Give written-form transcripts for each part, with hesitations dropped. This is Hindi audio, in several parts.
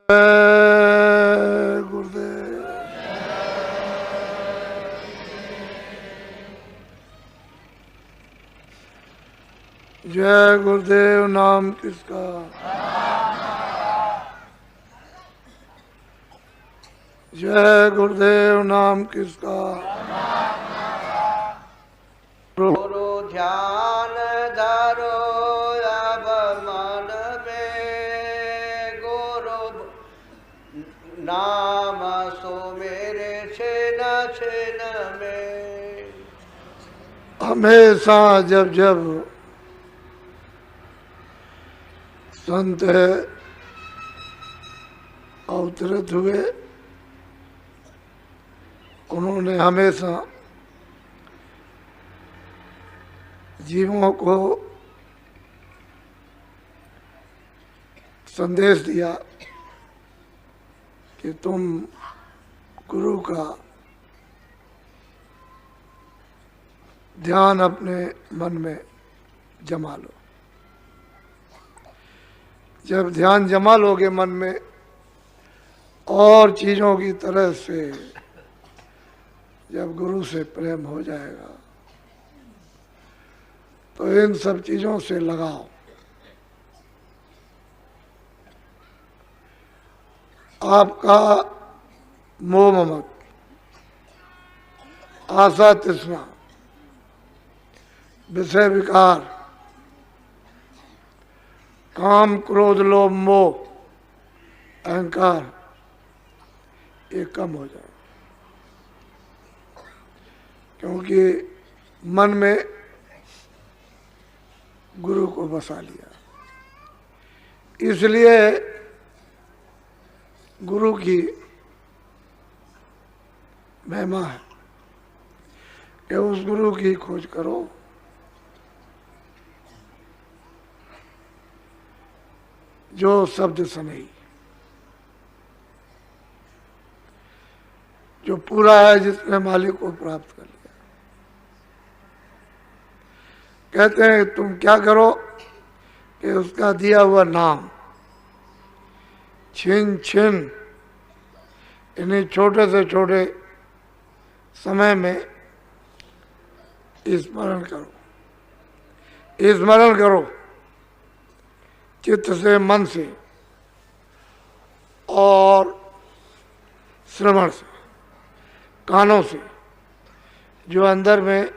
गुरुदेव। जय गुरुदेव। नाम किसका? जय गुरुदेव। नाम किसका? गुरु ध्यान धरो अब मन में, गुरु नाम सुमेरे छिन छिन में। हमेशा जब जब संत अवतरित हुए, उन्होंने हमेशा जीवों को संदेश दिया कि तुम गुरु का ध्यान अपने मन में जमा लो। जब ध्यान जमा लोगे मन में, और चीज़ों की तरह से जब गुरु से प्रेम हो जाएगा तो इन सब चीज़ों से लगाओ। आपका मोह ममत, आशा तृष्णा, विषय विकार, काम क्रोध लोभ मोह अहंकार, ये कम हो जाए। क्योंकि मन में गुरु को बसा लिया। इसलिए गुरु की महिमा है कि उस गुरु की खोज करो जो शब्द सनई, जो पूरा है, जिसने मालिक को प्राप्त कर लिया। कहते हैं तुम क्या करो कि उसका दिया हुआ नाम छिन छिन, इन्हीं छोटे से छोटे समय में स्मरण करो। स्मरण करो चित्त से, मन से और श्रवण से, कानों से। जो अंदर में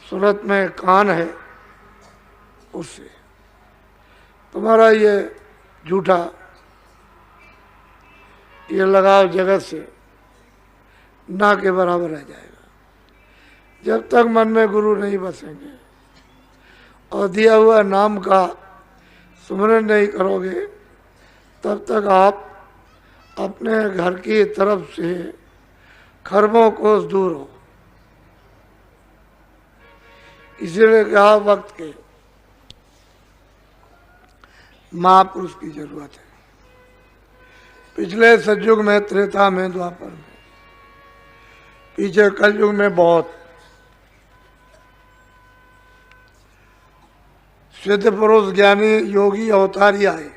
सूरत में कान है, उससे तुम्हारा ये झूठा ये लगाव जगत से ना के बराबर रह जाएगा। जब तक मन में गुरु नहीं बसेंगे और दिया हुआ नाम का सुमरन नहीं करोगे, तब तक आप अपने घर की तरफ से खरबों कोस दूर हो। इसीलिए कहा वक्त के महापुरुष की जरूरत है। पिछले सतयुग में, त्रेता में, द्वापर में, पीछे कलयुग में बहुत सिद्ध पुरुष, ज्ञानी, योगी, अवतारी आए,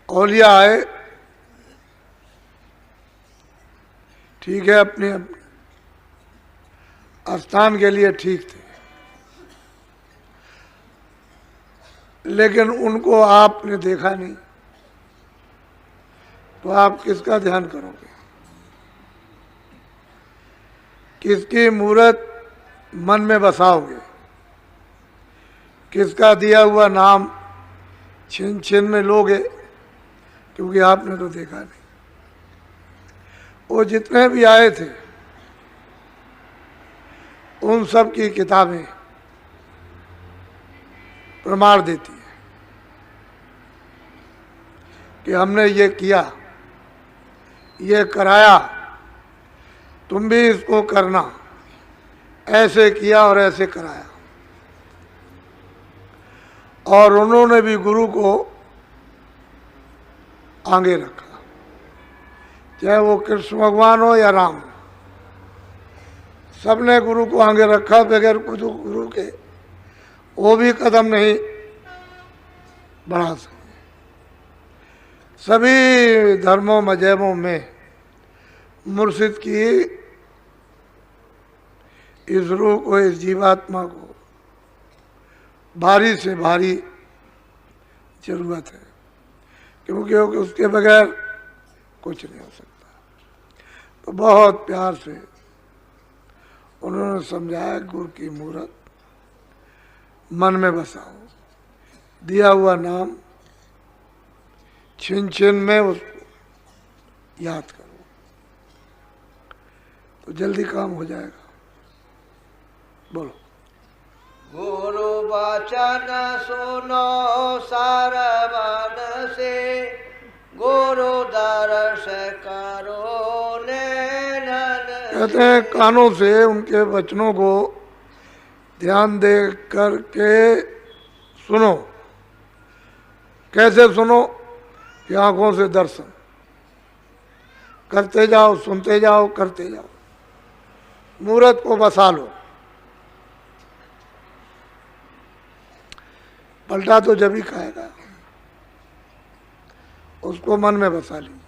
औलिया आए। ठीक है, अपने अपने स्थान के लिए ठीक थे, लेकिन उनको आपने देखा नहीं, तो आप किसका ध्यान करोगे? किसकी मूर्त मन में बसाओगे? किसका दिया हुआ नाम छिन छिन में लोगे? क्योंकि आपने तो देखा नहीं। वो जितने भी आए थे, उन सब की किताबें प्रमाण देती है कि हमने ये किया, ये कराया, तुम भी इसको करना। ऐसे किया और ऐसे कराया। और उन्होंने भी गुरु को आगे रखा, चाहे वो कृष्ण भगवान हो या राम, सबने गुरु को आगे रखा। बगैर कुछ गुरु के वो भी कदम नहीं बढ़ा सकते। सभी धर्मों मजहबों में मुर्शिद की इस रूह को, इस जीवात्मा को भारी से भारी जरूरत है, क्योंकि उसके बगैर कुछ नहीं हो सकता। तो बहुत प्यार से उन्होंने समझाया, गुरु की मूरत मन में बसाओ, दिया हुआ नाम छिन छिन में उसको याद करो, तो जल्दी काम हो जाएगा। बोलो। गुरु वचन सुनो सरवन से, गुरु दर्श करो नैनन। कहते हैं कानों से उनके वचनों को ध्यान दे करके सुनो। कैसे सुनो? कि आंखों से दर्शन करते जाओ, सुनते जाओ, करते जाओ, मूरत को बसा लो। पलटा तो जब ही खाएगा, उसको मन में बसा लीजिए।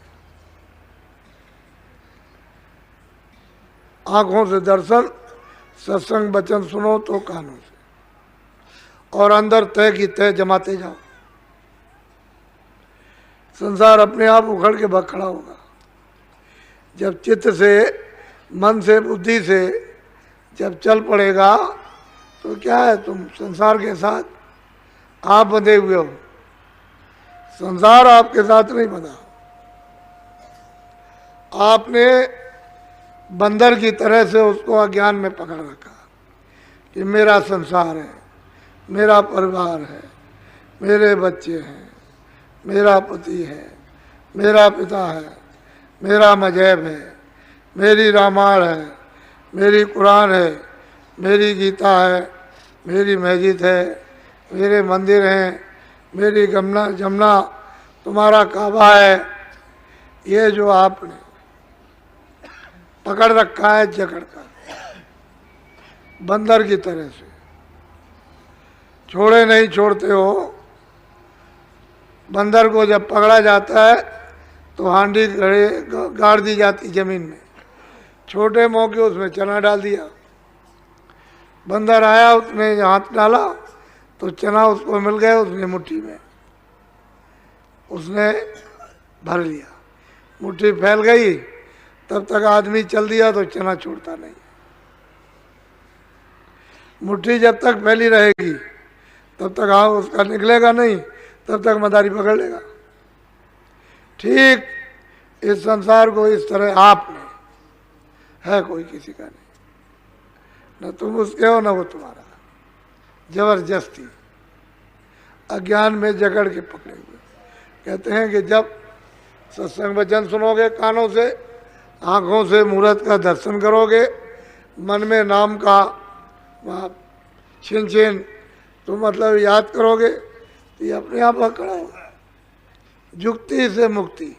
आंखों से दर्शन, सत्संग वचन सुनो तो कानों से, और अंदर तय की तय जमाते जाओ। संसार अपने आप उखड़ के भाग खड़ा होगा। जब चित्त से, मन से, बुद्धि से जब चल पड़ेगा तो क्या है, तुम संसार के साथ आप बंधे हुए हो, संसार आपके साथ नहीं बंधा। आपने बंदर की तरह से उसको अज्ञान में पकड़ रखा कि मेरा संसार है, मेरा परिवार है, मेरे बच्चे हैं, मेरा पति है, मेरा पिता है, मेरा मजहब है, मेरी रामायण है, मेरी कुरान है, मेरी गीता है, मेरी मस्जिद है, मेरे मंदिर हैं, मेरी जमुना, तुम्हारा काबा है। ये जो आपने पकड़ रखा है जकड़ कर, बंदर की तरह से छोड़े नहीं छोड़ते हो। बंदर को जब पकड़ा जाता है तो हांडी गाड़ दी जाती जमीन में, छोटे मौके उसमें चना डाल दिया। बंदर आया, उसने हाथ डाला तो चना उसको मिल गया, उसने मुट्ठी में उसने भर लिया, मुट्ठी फैल गई। तब तक आदमी चल दिया तो चना छोड़ता नहीं। मुट्ठी जब तक फैली रहेगी तब तक उसका निकलेगा नहीं, तब तक मदारी पकड़ लेगा। ठीक इस संसार को इस तरह आपने है, कोई किसी का नहीं, न तुम उसके हो न वो तुम्हारा। जबरदस्ती अज्ञान में जकड़ के पकड़े हुए। कहते हैं कि जब सत्संग वचन सुनोगे कानों से, आंखों से मूरत का दर्शन करोगे, मन में नाम का वहाँ छिन छिन तो मतलब याद करोगे, तो ये अपने आप खड़ा होगा। जुक्ति से मुक्ति,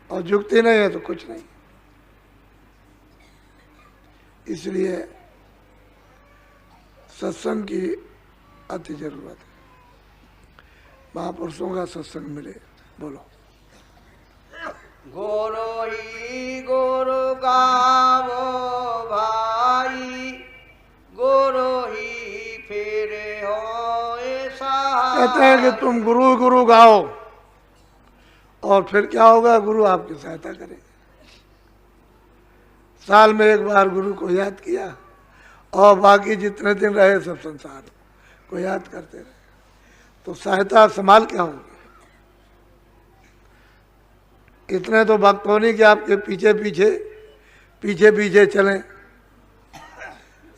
और जुक्ति नहीं है तो कुछ नहीं। इसलिए सत्संग की अति जरूरत है। महापुरुषों का सत्संग मिले। बोलो। गुरु ही गुरु गावो भाई, गुरु ही फिर हो सहाय। कहते हैं कि तुम गुरु गुरु गाओ, और फिर क्या होगा, गुरु आपकी सहायता करेगा। साल में एक बार गुरु को याद किया, और बाकी जितने दिन रहे सब संसार को याद करते रहे, तो सहायता संभाल क्या होगी। इतने तो भक्त हो नहीं कि आपके पीछे पीछे पीछे पीछे चलें।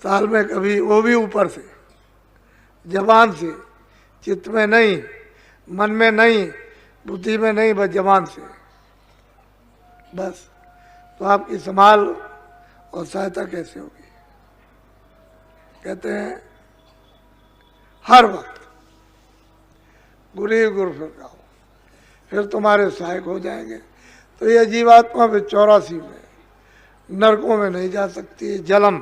साल में कभी, वो भी ऊपर से, जबान से, चित्त में नहीं, मन में नहीं, बुद्धि में नहीं, बस जबान से बस। तो आपकी संभाल और सहायता कैसे होगी। कहते हैं हर वक्त गुरु ही गुरु फिर गाओ, फिर तुम्हारे सहायक हो जाएंगे। तो ये जीवात्मा फिर 84 में नरकों में नहीं जा सकती, जलम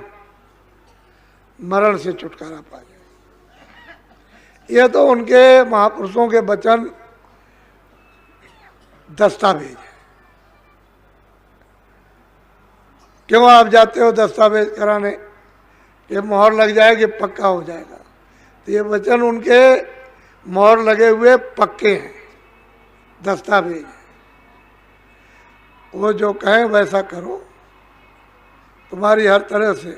मरण से छुटकारा पाए। ये तो उनके महापुरुषों के वचन दस्तावेज है। क्यों आप जाते हो दस्तावेज कराने? कि मोहर लग जाएगी, पक्का हो जाएगा। तो ये वचन उनके मोहर लगे हुए पक्के हैं, दस्तावेज है। वो जो कहें वैसा करो, तुम्हारी हर तरह से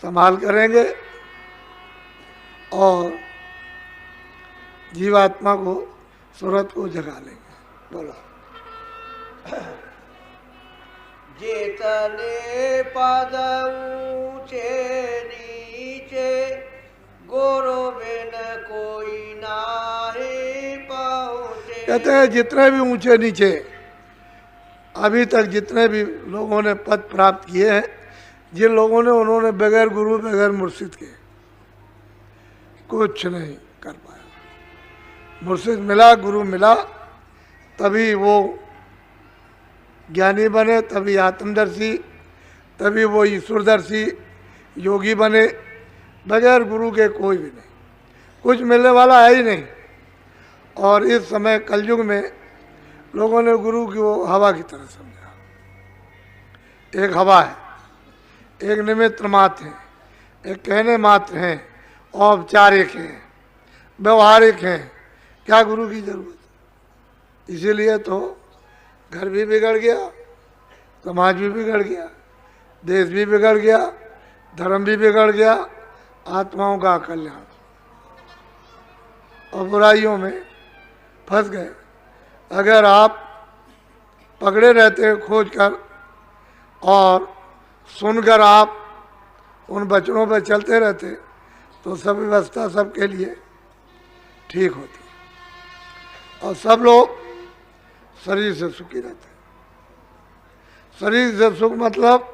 संभाल करेंगे और जीवात्मा को, सूरत को जगा लेंगे। बोलो। जितने पद ऊंचे नीचे, गुरु बिन कोई नाही पहुँचे। कहते हैं जितने भी ऊंचे नीचे अभी तक जितने भी लोगों ने पद प्राप्त किए हैं, जिन लोगों ने, उन्होंने बगैर गुरु बगैर मुर्शिद के कुछ नहीं कर पाया। मुर्शिद मिला, गुरु मिला, तभी वो ज्ञानी बने, तभी आत्मदर्शी, तभी वो ईश्वरदर्शी योगी बने। बगैर गुरु के कोई भी नहीं, कुछ मिलने वाला है ही नहीं। और इस समय कलयुग में लोगों ने गुरु की वो हवा की तरह समझा। एक हवा है, एक निमित्त मात्र है, एक कहने मात्र हैं, औपचारिक हैं, व्यवहारिक हैं। क्या गुरु की जरूरत? इसीलिए तो घर भी बिगड़ गया, समाज भी बिगड़ गया, देश भी बिगड़ गया, धर्म भी बिगड़ गया, आत्माओं का कल्याण और बुराइयों में फंस गए। अगर आप पकड़े रहते खोज कर और सुनकर आप उन वचनों पर चलते रहते, तो सब व्यवस्था सबके लिए ठीक होती और सब लोग शरीर से सुखी रहते। शरीर से सुख मतलब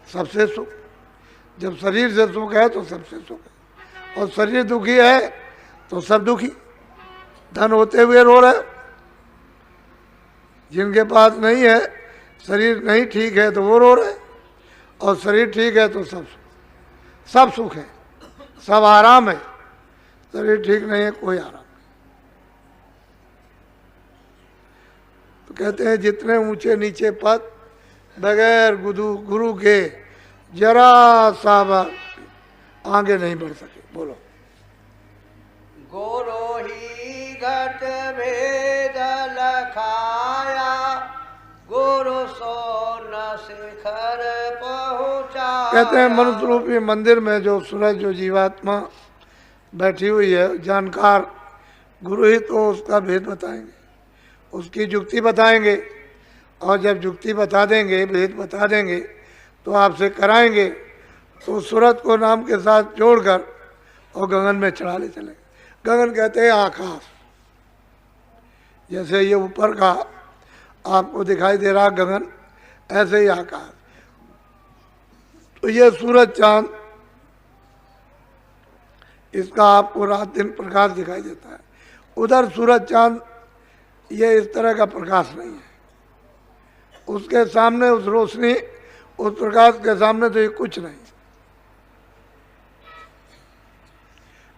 सबसे सुख। जब शरीर से सुख है तो सबसे सुख है, और शरीर दुखी है तो सब दुखी। धन होते हुए रो रहे, जिनके पास नहीं है, शरीर नहीं ठीक है तो वो रो रहे, और शरीर ठीक है तो सब सुख है, सब आराम है। शरीर ठीक नहीं है, कोई आराम नहीं। तो कहते हैं जितने ऊंचे नीचे पद बगैर गुरु के जरा सा आगे नहीं बढ़ सके। बोलो। गुरु ही घट भेद लखाया, गुरु सोन शिखर पहुँचा। कहते हैं मनुष्य रूपी मंदिर में जो सूरज, जो जीवात्मा बैठी हुई है, जानकार गुरु ही तो उसका भेद बताएंगे, उसकी जुक्ति बताएंगे। और जब जुक्ति बता देंगे, भेद बता देंगे, तो आपसे कराएंगे, तो सूरत को नाम के साथ जोड़कर और गगन में चढ़ा ले चले। गगन कहते हैं आकाश। जैसे ये ऊपर का आपको दिखाई दे रहा गगन, ऐसे ही आकाश। तो ये सूरज चांद, इसका आपको रात दिन प्रकाश दिखाई देता है। उधर सूरज चांद ये इस तरह का प्रकाश नहीं है। उसके सामने उस रोशनी, उस प्रकाश के सामने तो ये कुछ नहीं।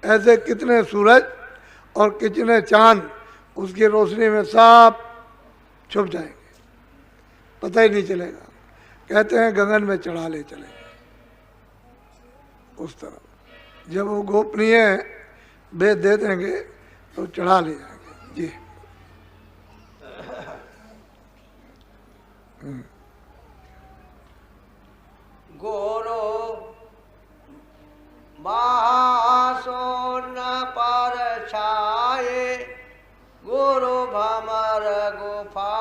ऐसे कितने सूरज और कितने चांद उसकी रोशनी में सब छुप जाएंगे, पता ही नहीं चलेगा। कहते हैं गगन में चढ़ा ले चलेंगे उस तरफ। जब वो गोपनीय भेद दे देंगे तो चढ़ा ले जाएंगे। जी। गुरु महासोन पर छाए, गुरु भमर गुफा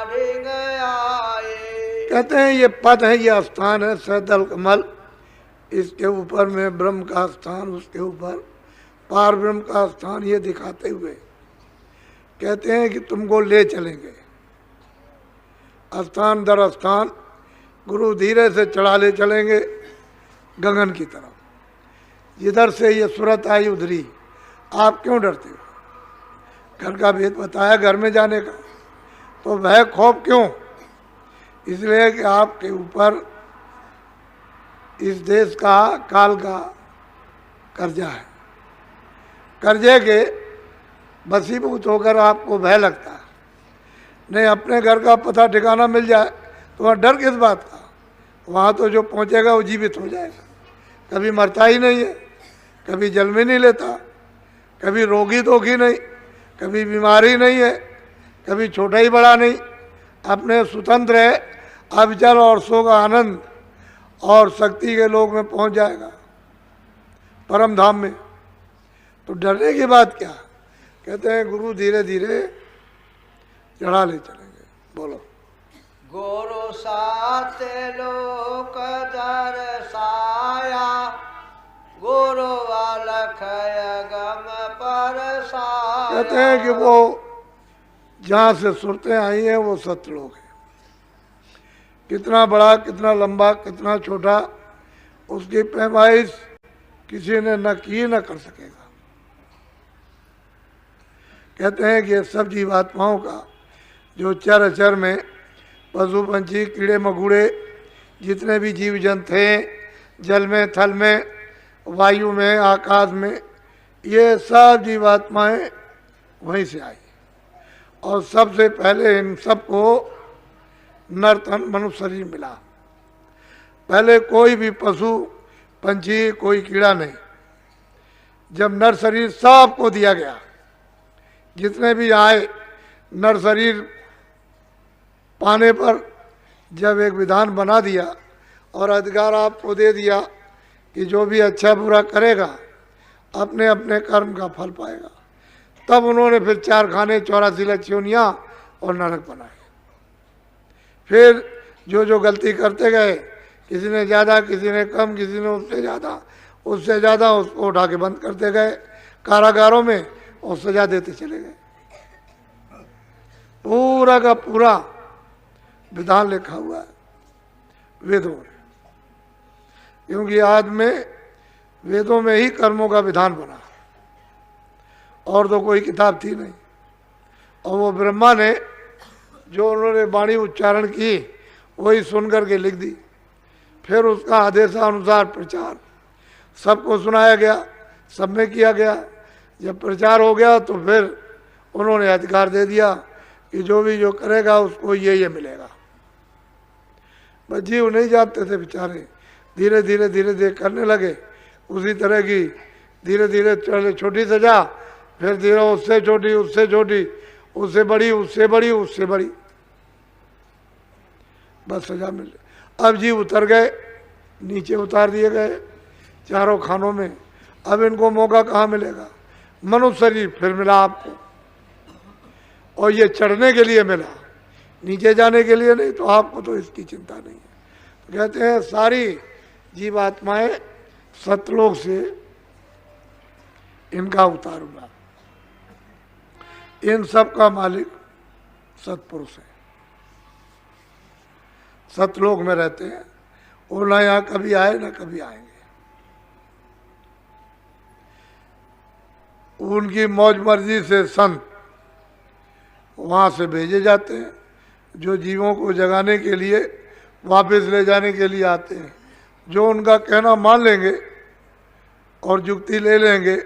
गयाए। कहते हैं ये पद है, ये स्थान है सैदल कमल। इसके ऊपर में ब्रह्म का स्थान, उसके ऊपर पार ब्रह्म का स्थान, ये दिखाते हुए कहते हैं कि तुमको ले चलेंगे स्थान दर स्थान। गुरु धीरे से चढ़ा ले चलेंगे गगन की तरफ। जिधर से ये सूरत आई उधरी। आप क्यों डरते हो? घर का भेद बताया घर में जाने का, तो भय खौफ क्यों? इसलिए कि आपके ऊपर इस देश का, काल का कर्जा है। कर्जे के वसीभूत होकर आपको भय लगता है, नहीं अपने घर का पता ठिकाना मिल जाए तो वहाँ डर किस बात का। वहाँ तो जो पहुँचेगा वो जीवित हो जाएगा, कभी मरता ही नहीं है, कभी जन्म ही नहीं लेता, कभी रोगी धोखी नहीं, कभी बीमारी नहीं है, कभी छोटा ही बड़ा नहीं, अपने स्वतंत्र है, अविचल और सुख आनंद और शक्ति के लोक में पहुंच जाएगा, परम धाम में। तो डरने की बात क्या। कहते हैं गुरु धीरे धीरे चढ़ा ले चलेंगे। बोलो। गुरु सात लोक दर्शाया, गुरु अलख गम पर साया। कहते हैं कि वो जहाँ से सुरतें आई हैं वो सतलोक है। कितना बड़ा, कितना लंबा, कितना छोटा, उसकी पैमाइश किसी ने न की न कर सकेगा। कहते हैं कि ये सब जीवात्माओं का जो चर अचर में पशु पंछी कीड़े मकोड़े जितने भी जीव जंतु हैं, जल में, थल में, वायु में, आकाश में, ये सब जीवात्माएं वहीं से आई। और सबसे पहले इन सबको नर तन मनुष्य शरीर मिला। पहले कोई भी पशु पंछी कोई कीड़ा नहीं। जब नर शरीर सबको दिया गया, जितने भी आए, नर शरीर पाने पर जब एक विधान बना दिया और अधिकार आपको दे दिया कि जो भी अच्छा बुरा करेगा अपने अपने कर्म का फल पाएगा, तब उन्होंने फिर 4 खाने 84 लक्ष्योनियाँ और नरक बनाए। फिर जो जो गलती करते गए, किसी ने ज़्यादा, किसी ने कम, किसी ने उससे ज़्यादा उसको उठा के बंद करते गए कारागारों में और सजा देते चले गए। पूरा का पूरा विधान लिखा हुआ है वेदों में, क्योंकि आज में वेदों में ही कर्मों का विधान बना, और तो कोई किताब थी नहीं। और वो ब्रह्मा ने जो उन्होंने वाणी उच्चारण की वही सुन करके लिख दी। फिर उसका आदेशानुसार प्रचार सबको सुनाया गया, सब में किया गया। जब प्रचार हो गया तो फिर उन्होंने अधिकार दे दिया कि जो भी जो करेगा उसको ये मिलेगा। बस जीव नहीं जानते थे बेचारे, धीरे धीरे धीरे धीरे करने लगे उसी तरह की। धीरे धीरे चले छोटी सजा, फिर धीरे उससे छोटी, उससे छोटी, उससे बड़ी, उससे बड़ी, उससे बड़ी, बस सजा मिल। अब जीव उतर गए, नीचे उतार दिए गए चारों खानों में। अब इनको मौका कहाँ मिलेगा। मनुष्य शरीर फिर मिला आपको, और ये चढ़ने के लिए मिला, नीचे जाने के लिए नहीं। तो आपको तो इसकी चिंता नहीं है। तो कहते हैं सारी जीवात्माएं सतलोक से इनका उतार हुआ। इन सब का मालिक सतपुरुष है, सतलोक में रहते हैं। वो ना यहाँ कभी आए ना कभी आएंगे। उनकी मौज मर्जी से संत वहाँ से भेजे जाते हैं, जो जीवों को जगाने के लिए, वापस ले जाने के लिए आते हैं। जो उनका कहना मान लेंगे और जुक्ति ले लेंगे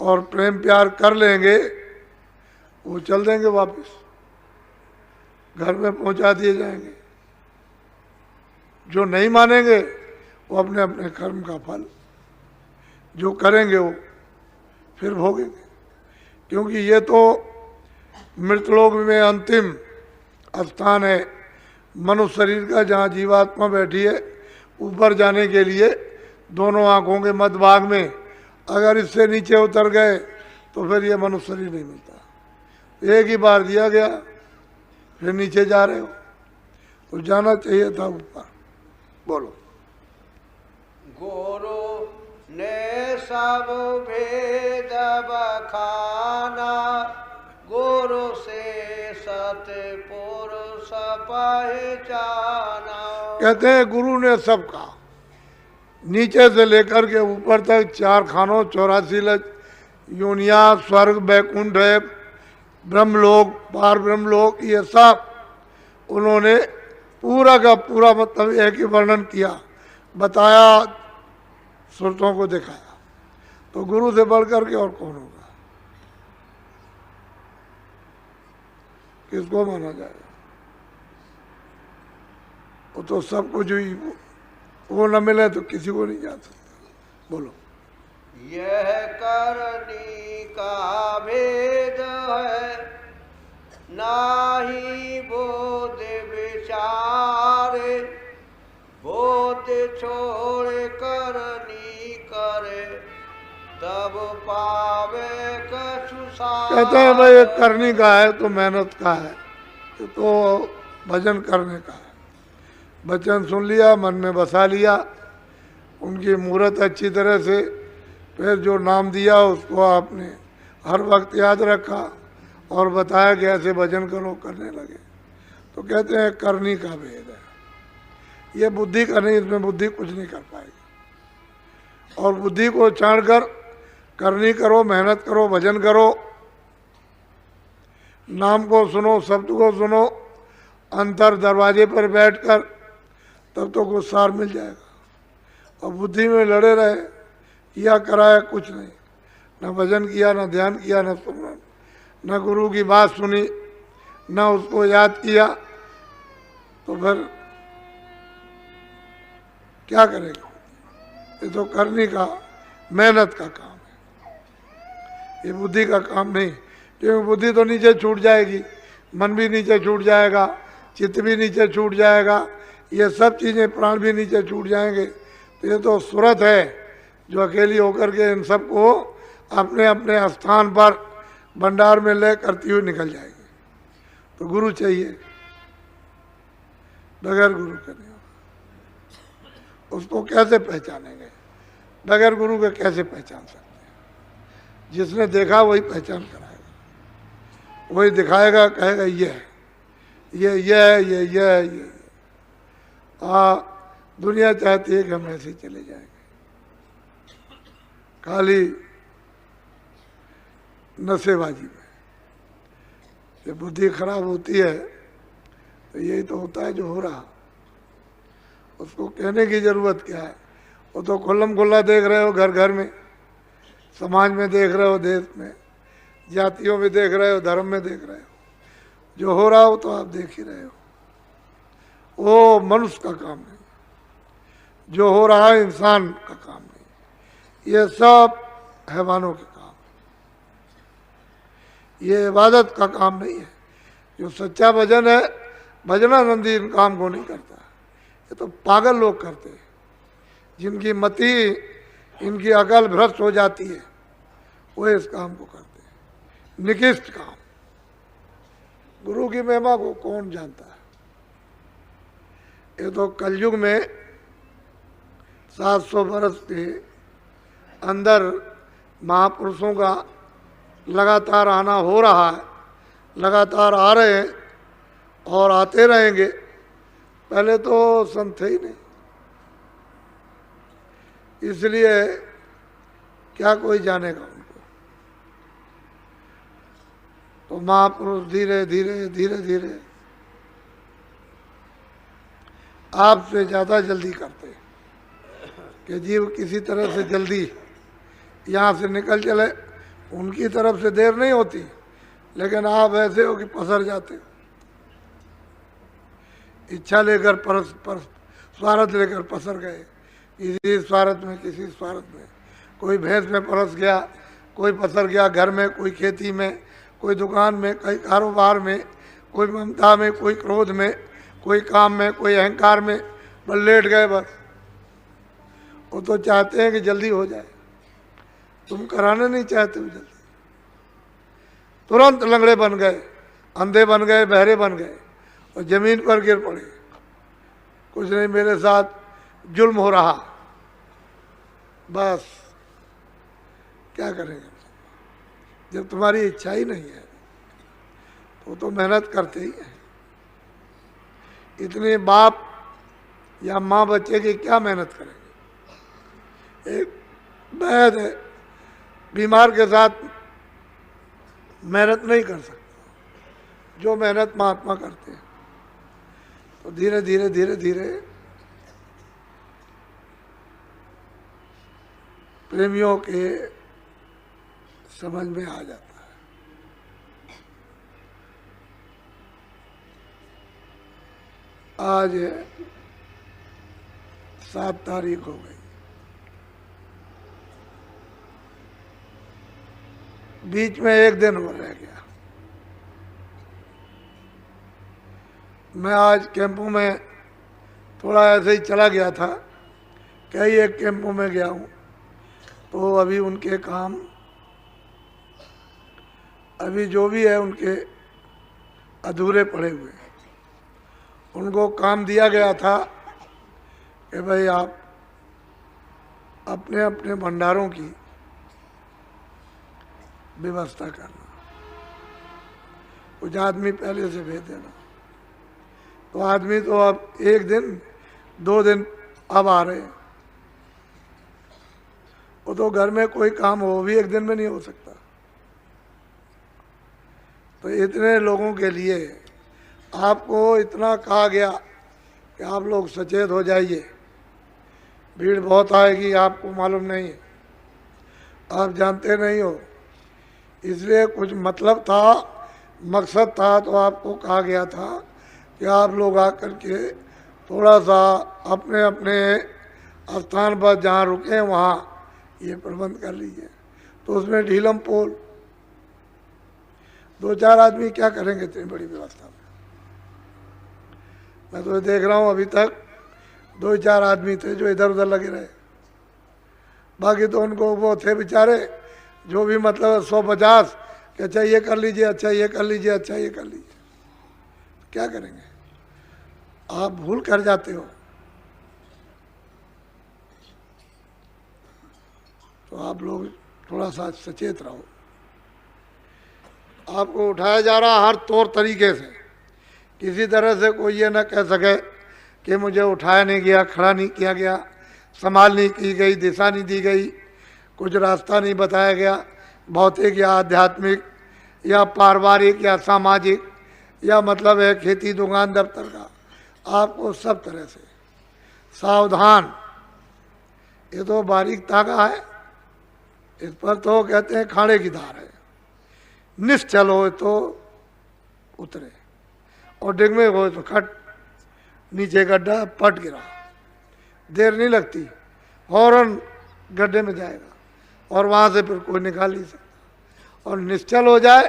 और प्रेम प्यार कर लेंगे, वो चल देंगे वापस, घर में पहुंचा दिए जाएंगे। जो नहीं मानेंगे वो अपने अपने कर्म का फल जो करेंगे वो फिर भोगेंगे। क्योंकि ये तो मृतलोक में अंतिम स्थान है मनुष्य शरीर का, जहाँ जीवात्मा बैठी है। ऊपर जाने के लिए दोनों आँखों के मध्य भाग में अगर इससे नीचे उतर गए तो फिर ये मनुष्य शरीर नहीं मिलता। एक ही बार दिया गया, फिर नीचे जा रहे हो, तो जाना चाहिए था ऊपर। बोलो। गुरु ने सब भेद बखाना, गुरु से सतपुरुष पहचाना। कहते हैं गुरु ने सबका नीचे से लेकर के ऊपर तक 4 खानों 84 योनिया, स्वर्ग, बैकुंठ है, ब्रह्मलोक, पार ब्रह्मलोक, ये सब उन्होंने पूरा का पूरा मतलब एक ही वर्णन किया, बताया, सुरतों को दिखाया। तो गुरु से बढ़कर के और कौन होगा। किसको माना जाएगा? वो तो सब कुछ ही, वो न मिले तो किसी को नहीं जा सकता। बोलो। यह करनी का भेद है, नाही बोध विचारे, बोध छोड़ करनी करे, तब पावे कछु सारे। कहते हैं भाई ये करनी का है तो मेहनत का है, ये तो भजन करने का है। वचन सुन लिया, मन में बसा लिया, उनकी मूर्त अच्छी तरह से, फिर जो नाम दिया उसको आपने हर वक्त याद रखा और बताया कि ऐसे भजन करो, करने लगे। तो कहते हैं करनी का भेद है, ये बुद्धि का नहीं, इसमें बुद्धि कुछ नहीं कर पाएगी। और बुद्धि को छाड़ कर करनी करो, मेहनत करो, भजन करो, नाम को सुनो, शब्द को सुनो, अंतर दरवाजे पर बैठकर, तब तो कुछ सार मिल जाएगा। और बुद्धि में लड़े रहे, किया कराया कुछ नहीं, न भजन किया, न ध्यान किया, न सुमरन, न गुरु की बात सुनी, न उसको याद किया, तो फिर क्या करेगा? ये तो करने का, मेहनत का काम है, ये बुद्धि का काम नहीं। क्योंकि बुद्धि तो नीचे छूट जाएगी, मन भी नीचे छूट जाएगा, चित्त भी नीचे छूट जाएगा, ये सब चीज़ें, प्राण भी नीचे छूट जाएंगे। तो ये तो सूरत है जो अकेली होकर के इन सबको अपने अपने स्थान पर भंडार में ले करती हुई निकल जाएगी। तो गुरु चाहिए, बगैर गुरु के नहीं होगा। उसको कैसे पहचानेंगे? बगैर गुरु के कैसे पहचान सकते हैं? जिसने देखा वही पहचान कराएगा, वही दिखाएगा, कहेगा ये है, ये। दुनिया चाहती है कि हम ऐसे ही चले जाएंगे, खाली नशेबाजी में। जब बुद्धि खराब होती है तो यही तो होता है जो हो रहा। उसको कहने की जरूरत क्या है? वो तो खुल्लम खुल्ला देख रहे हो, घर घर में, समाज में देख रहे हो, देश में, जातियों में देख रहे हो, धर्म में देख रहे हो। जो हो रहा हो तो आप देख ही रहे हो। वो मनुष्य का काम नहीं, जो हो रहा है इंसान का काम नहीं, ये सब हैवानों के काम है। ये इबादत का काम नहीं है। जो सच्चा भजन है, भजनानंदी इन काम को नहीं करता। ये तो पागल लोग करते हैं, जिनकी मति, इनकी अकल भ्रष्ट हो जाती है, वो इस काम को करते हैं, निकृष्ट काम। गुरु की महिमा को कौन जानता है? ये तो कलयुग में 700 वर्ष के अंदर महापुरुषों का लगातार आना हो रहा है, लगातार आ रहे हैं और आते रहेंगे। पहले तो संत थे ही नहीं, इसलिए क्या कोई जानेगा उनको। तो महापुरुष धीरे धीरे धीरे धीरे आपसे ज़्यादा जल्दी करते हैं कि जीव किसी तरह से जल्दी यहाँ से निकल चले। उनकी तरफ से देर नहीं होती, लेकिन आप ऐसे हो कि पसर जाते हो। इच्छा लेकर स्वार्थ लेकर पसर गए, किसी स्वार्थ में, किसी स्वार्थ में। कोई भैंस में परस गया, कोई पसर गया घर में, कोई खेती में, कोई दुकान में, कोई कारोबार में, कोई ममता में, कोई क्रोध में, कोई काम में, कोई अहंकार में, बस लेट गए। बस वो तो चाहते हैं कि जल्दी हो जाए, तुम कराने नहीं चाहते हो जल्दी। तुरंत लंगड़े बन गए, अंधे बन गए, बहरे बन गए और जमीन पर गिर पड़े। कुछ नहीं, मेरे साथ जुल्म हो रहा। बस क्या करेंगे? जब तुम्हारी इच्छा ही नहीं है तो मेहनत करते ही हैं। इतने बाप या माँ बच्चे की क्या मेहनत करेंगे? एक वैद्य है, बीमार के साथ मेहनत नहीं कर सकता जो मेहनत महात्मा करते हैं। तो धीरे धीरे धीरे धीरे प्रेमियों के समझ में आ जाता है। आज 7 तारीख हो गई। बीच में एक दिन हो रह गया। मैं आज कैंपों में थोड़ा ऐसे ही चला गया था, कई एक कैंपों में गया हूँ, तो अभी उनके काम अभी जो भी है उनके अधूरे पड़े हुए हैं। उनको काम दिया गया था कि भाई आप अपने अपने भंडारों की व्यवस्था करना, कुछ आदमी पहले से भेज देना। तो आदमी तो अब 1 दिन 2 दिन अब आ रहे हैं। वो तो घर में कोई काम हो भी 1 दिन में नहीं हो सकता। तो इतने लोगों के लिए आपको इतना कहा गया कि आप लोग सचेत हो जाइए, भीड़ बहुत आएगी, आपको मालूम नहीं है, आप जानते नहीं हो, इसलिए कुछ मतलब था, मकसद था, तो आपको कहा गया था कि आप लोग आकर के थोड़ा सा अपने अपने स्थान पर जहाँ रुके वहाँ ये प्रबंध कर लीजिए। तो उसमें ढीलम पोल 2-4 आदमी क्या करेंगे इतनी बड़ी व्यवस्था में। मैं तो देख रहा हूँ अभी तक 2-4 आदमी थे जो इधर उधर लगे रहे, बाकी तो उनको वो थे बेचारे जो भी मतलब 150 कि अच्छा ये कर लीजिए, अच्छा ये कर लीजिए, अच्छा ये कर लीजिए। क्या करेंगे, आप भूल कर जाते हो। तो आप लोग थोड़ा सा सचेत रहो। आपको उठाया जा रहा हर तौर तरीके से, किसी तरह से कोई ये ना कह सके कि मुझे उठाया नहीं गया, खड़ा नहीं किया गया, संभाल नहीं की गई, दिशा नहीं दी गई, कुछ रास्ता नहीं बताया गया, भौतिक या आध्यात्मिक या पारिवारिक या सामाजिक या मतलब है खेती दुकान दफ्तर का। आपको सब तरह से सावधान, ये तो बारीक तागा है, इस पर तो कहते हैं खाड़े की धार है। निश्चल हो तो उतरे और डिगमे हो तो खट, नीचे गड्ढा पट गिरा, देर नहीं लगती, फौरन गड्ढे में जाएगा और वहाँ से फिर कोई निकाल नहीं सकता। और निश्चल हो जाए,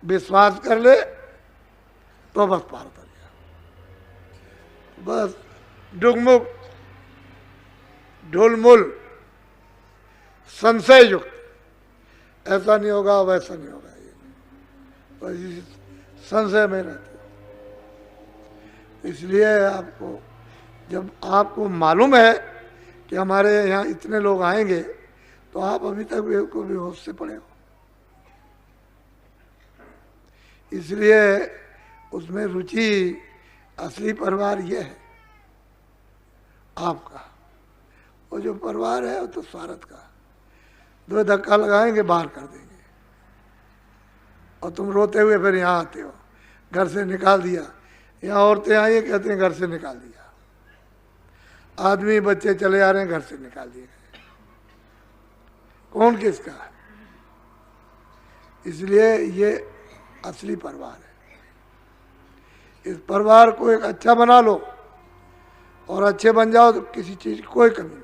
विश्वास कर ले तो बस पार कर गया। बस डुगमुग ढुलमुल संशय युक्त, ऐसा नहीं होगा वैसा नहीं होगा, ये बस संशय में रहते। इसलिए आपको, जब आपको मालूम है कि हमारे यहाँ इतने लोग आएंगे, तो आप अभी तक को भी होश से पड़े हो। इसलिए उसमें रुचि, असली परिवार ये है आपका। वो जो परिवार है वो तो स्वार्थ का, 2 धक्का लगाएंगे बाहर कर देंगे और तुम रोते हुए फिर यहाँ आते हो, घर से निकाल दिया। यहाँ औरतें आई कहते हैं घर से निकाल दिया, आदमी बच्चे चले आ रहे हैं घर से निकाल दिए गए। कौन किसका है? इसलिए ये असली परिवार है। इस परिवार को एक अच्छा बना लो और अच्छे बन जाओ तो किसी चीज की कोई कमी नहीं।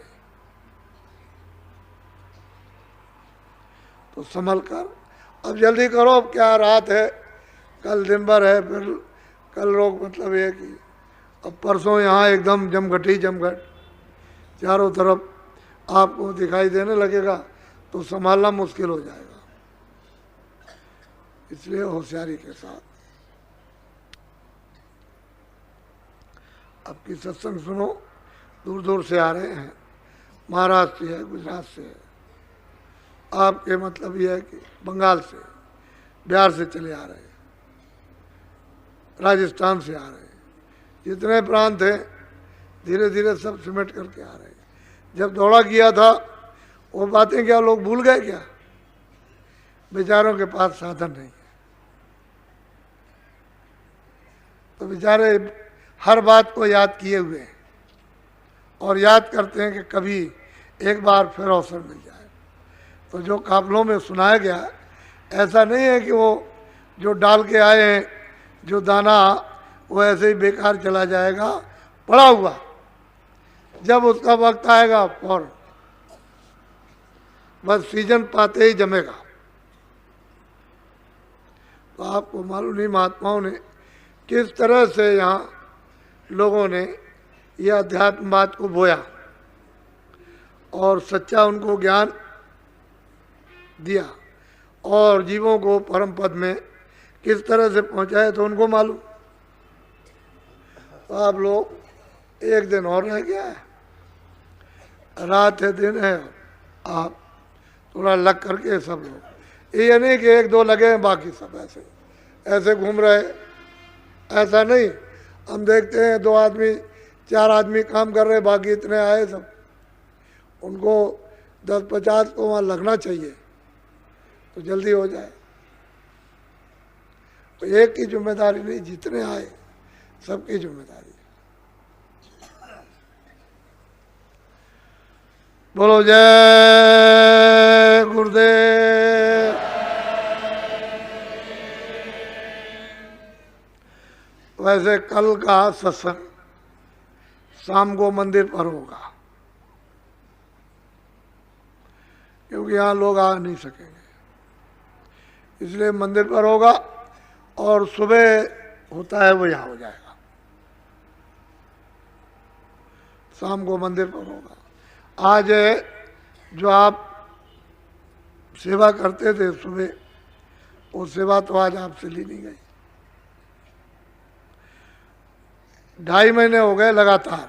तो संभल कर अब जल्दी करो, अब क्या रात है, कल दिन भर है, फिर कल लोग मतलब ये कि अब परसों यहाँ एकदम जमघट ही जमघट, चारों तरफ आपको दिखाई देने लगेगा तो संभालना मुश्किल हो जाएगा। इसलिए होशियारी के साथ आपकी सत्संग सुनो। दूर दूर से आ रहे हैं, महाराष्ट्र से है, गुजरात से है, आपके मतलब ये है कि बंगाल से, बिहार से चले आ रहे हैं, राजस्थान से आ रहे हैं, जितने प्रांत हैं धीरे धीरे सब सिमट करके आ रहे हैं। जब दौड़ा किया था वो बातें क्या लोग भूल गए क्या? बेचारों के पास साधन नहीं है, तो बेचारे हर बात को याद किए हुए हैं और याद करते हैं कि कभी एक बार फिर अवसर मिल जाए। तो जो काफिलों में सुनाया गया, ऐसा नहीं है कि वो जो डाल के आए हैं, जो दाना वो ऐसे ही बेकार चला जाएगा पड़ा हुआ। जब उसका वक्त आएगा फौरन बस सीजन पाते ही जमेगा। तो आपको मालूम नहीं महात्माओं ने किस तरह से यहाँ लोगों ने यह अध्यात्मवाद को बोया और सच्चा उनको ज्ञान दिया और जीवों को परम पद में किस तरह से पहुंचाए तो उनको मालूम। तो आप लोग एक दिन और रह गया है, रात है दिन है, आप थोड़ा लग करके सब लोग, ये नहीं कि एक दो लगे हैं बाकी सब ऐसे ऐसे घूम रहे, ऐसा नहीं। हम देखते हैं 2 आदमी 4 आदमी काम कर रहे, बाकी इतने आए सब, उनको 10-50 को वहाँ लगना चाहिए तो जल्दी हो जाए। तो एक की जिम्मेदारी नहीं, जितने आए सबकी जिम्मेदारी। बोलो जय गुरुदेव। वैसे कल का सत्संग शाम को मंदिर पर होगा, क्योंकि यहाँ लोग आ नहीं सकेंगे, इसलिए मंदिर पर होगा। और सुबह होता है वो यहाँ हो जाएगा, शाम को मंदिर पर होगा। आज जो आप सेवा करते थे सुबह, वो सेवा तो आज आपसे ली नहीं गई। 2.5 महीने हो गए लगातार